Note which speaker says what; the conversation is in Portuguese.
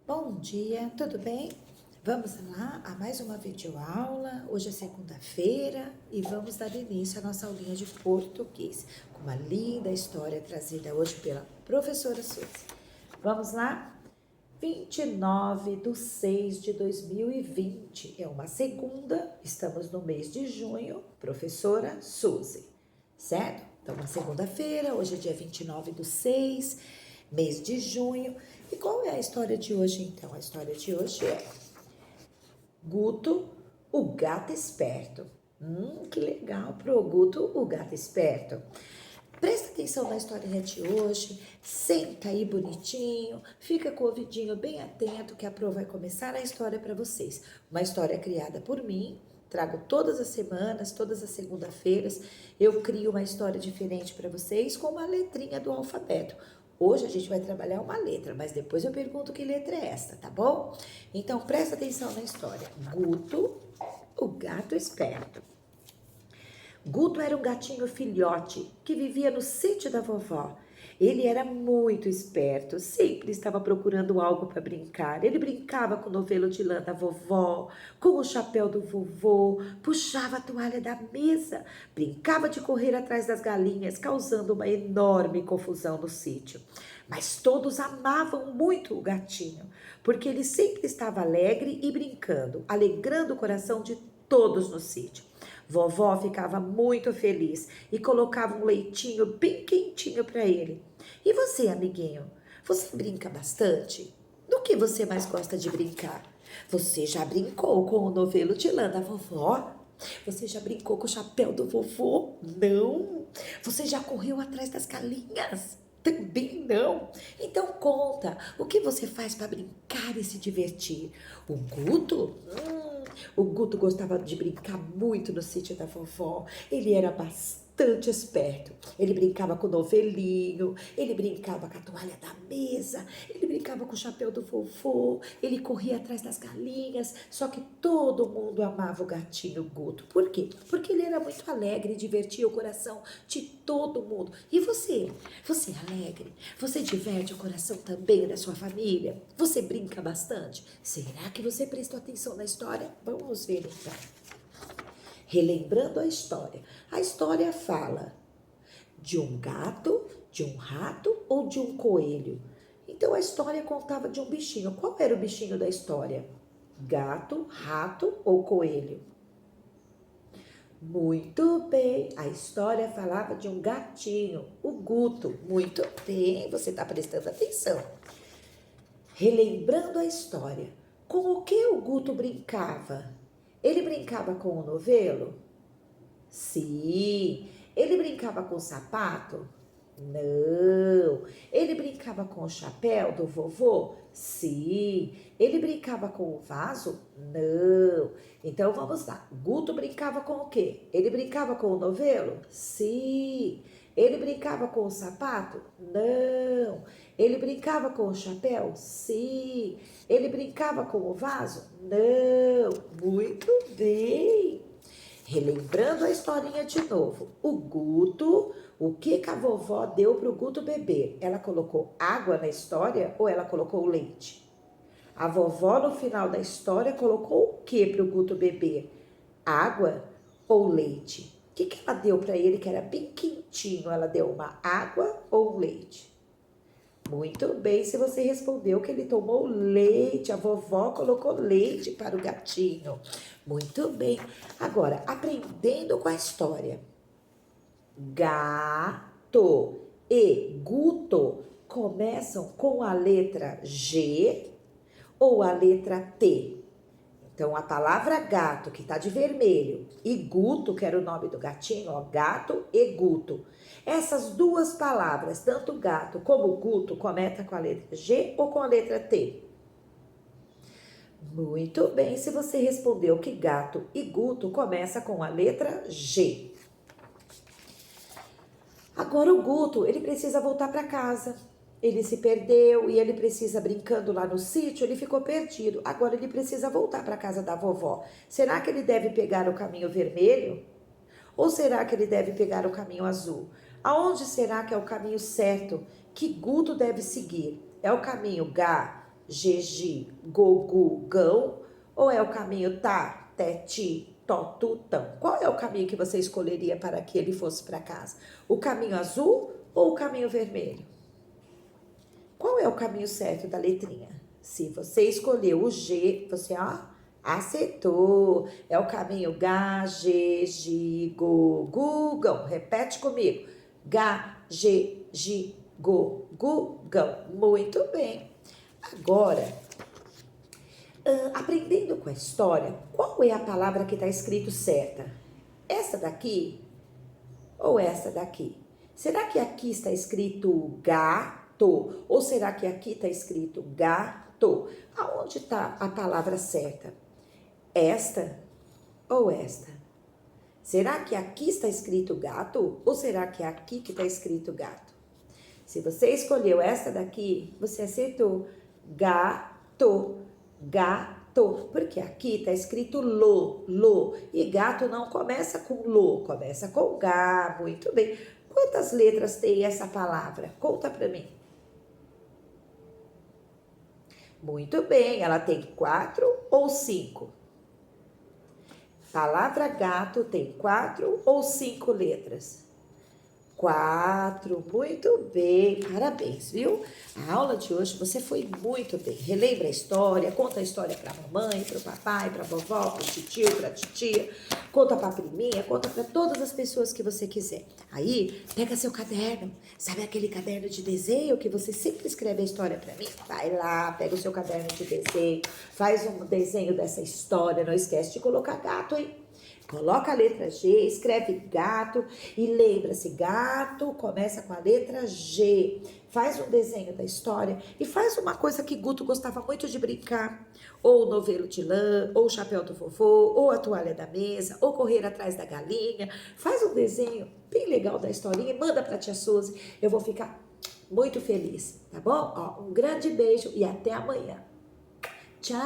Speaker 1: Bom dia, tudo bem? Vamos lá a mais uma videoaula. Hoje é segunda-feira e vamos dar início à nossa aulinha de português, com uma linda história trazida hoje pela professora Suzy. Vamos lá? 29/6/2020, é uma segunda, estamos no mês de junho, professora Suzy, certo? Então, uma segunda-feira, hoje é dia 29/6, mês de junho. E qual é a história de hoje, então? A história de hoje é Guto, o gato esperto. Que legal pro Guto, o gato esperto. Presta atenção na historinha de hoje, senta aí bonitinho, fica com o ouvidinho bem atento que a Pro vai começar a história para vocês. Uma história criada por mim, trago todas as semanas, todas as segunda-feiras, eu crio uma história diferente para vocês com uma letrinha do alfabeto. Hoje a gente vai trabalhar uma letra, mas depois eu pergunto que letra é essa, tá bom? Então presta atenção na história. Guto, o gato esperto. Guto era um gatinho filhote que vivia no sítio da vovó. Ele era muito esperto, sempre estava procurando algo para brincar. Ele brincava com o novelo de lã da vovó, com o chapéu do vovô, puxava a toalha da mesa, brincava de correr atrás das galinhas, causando uma enorme confusão no sítio. Mas todos amavam muito o gatinho, porque ele sempre estava alegre e brincando, alegrando o coração de todos no sítio. Vovó ficava muito feliz e colocava um leitinho bem quentinho para ele. E você, amiguinho? Você brinca bastante? Do que você mais gosta de brincar? Você já brincou com o novelo de lã da vovó? Você já brincou com o chapéu do vovô? Não. Você já correu atrás das galinhas? Também não. Então conta, o que você faz para brincar e se divertir? O Guto? O Guto gostava de brincar muito no sítio da vovó. Ele era bastante esperto. Ele brincava com o novelinho, ele brincava com a toalha da mesa, ele brincava com o chapéu do vovô, ele corria atrás das galinhas. Só que todo mundo amava o gatinho Guto. Por quê? Porque ele era muito alegre e divertia o coração de todo mundo. E você? Você é alegre? Você diverte o coração também da sua família? Você brinca bastante? Será que você prestou atenção na história? Vamos ver então. Relembrando a história fala de um gato, de um rato ou de um coelho? Então a história contava de um bichinho. Qual era o bichinho da história? Gato, rato ou coelho? Muito bem, a história falava de um gatinho, o Guto. Muito bem, você está prestando atenção. Relembrando a história, com o que o Guto brincava? Ele brincava com o novelo? Sim. Ele brincava com o sapato? Não. Ele brincava com o chapéu do vovô? Sim. Ele brincava com o vaso? Não. Então vamos lá. Guto brincava com o quê? Ele brincava com o novelo? Sim. Ele brincava com o sapato? Não. Ele brincava com o chapéu? Sim. Ele brincava com o vaso? Não. Muito bem. Relembrando a historinha de novo. O Guto, o que a vovó deu para o Guto beber? Ela colocou água na história ou ela colocou leite? A vovó no final da história colocou o que para o Guto beber? Água ou leite? O que ela deu para ele que era bem quentinho? Ela deu uma água ou um leite? Muito bem, se você respondeu que ele tomou leite, a vovó colocou leite para o gatinho. Muito bem. Agora, aprendendo com a história. Gato e Guto começam com a letra G ou a letra T? Então, a palavra gato, que está de vermelho, e Guto, que era o nome do gatinho, ó, gato e Guto. Essas duas palavras, tanto gato como Guto, começam com a letra G ou com a letra T? Muito bem, se você respondeu que gato e Guto começa com a letra G. Agora o Guto, ele precisa voltar para casa. Ele se perdeu e ele precisa, brincando lá no sítio, ele ficou perdido. Agora ele precisa voltar para a casa da vovó. Será que ele deve pegar o caminho vermelho? Ou será que ele deve pegar o caminho azul? Aonde será que é o caminho certo que Guto deve seguir? É o caminho Gegi, Gogu, Gão? Ou é o caminho Tá, Teti, Totu, Tão? Qual é o caminho que você escolheria para que ele fosse para casa? O caminho azul ou o caminho vermelho? Qual é o caminho certo da letrinha? Se você escolheu o G, você acertou. É o caminho G, G, G, Go, Gu, Gão. Repete comigo. G, G, G, Go, Gu, Gão. Muito bem. Agora, aprendendo com a história, qual é a palavra que está escrito certa? Essa daqui ou essa daqui? Será que aqui está escrito gato? Ou será que aqui está escrito gato? Aonde está a palavra certa? Esta ou esta? Será que aqui está escrito gato? Ou será que é aqui que está escrito gato? Se você escolheu essa daqui, você acertou. Gato, gato. Porque aqui está escrito lo. E gato não começa com lo, começa com ga. Muito bem. Quantas letras tem essa palavra? Conta para mim. Muito bem, ela tem 4 ou 5? Palavra gato tem 4 ou 5 letras? 4, muito bem, parabéns, viu? A aula de hoje você foi muito bem. Relembra a história, conta a história para a mamãe, para o papai, para a vovó, para o tio, para a titia, conta para a priminha, conta para todas as pessoas que você quiser. Aí, pega seu caderno, sabe aquele caderno de desenho que você sempre escreve a história para mim? Vai lá, pega o seu caderno de desenho, faz um desenho dessa história, não esquece de colocar gato, hein? Coloca a letra G, escreve gato e lembra-se, gato começa com a letra G. Faz um desenho da história e faz uma coisa que Guto gostava muito de brincar. Ou o novelo de lã, ou o chapéu do vovô, ou a toalha da mesa, ou correr atrás da galinha. Faz um desenho bem legal da historinha e manda para a tia Suzy. Eu vou ficar muito feliz, tá bom? Ó, um grande beijo e até amanhã. Tchau!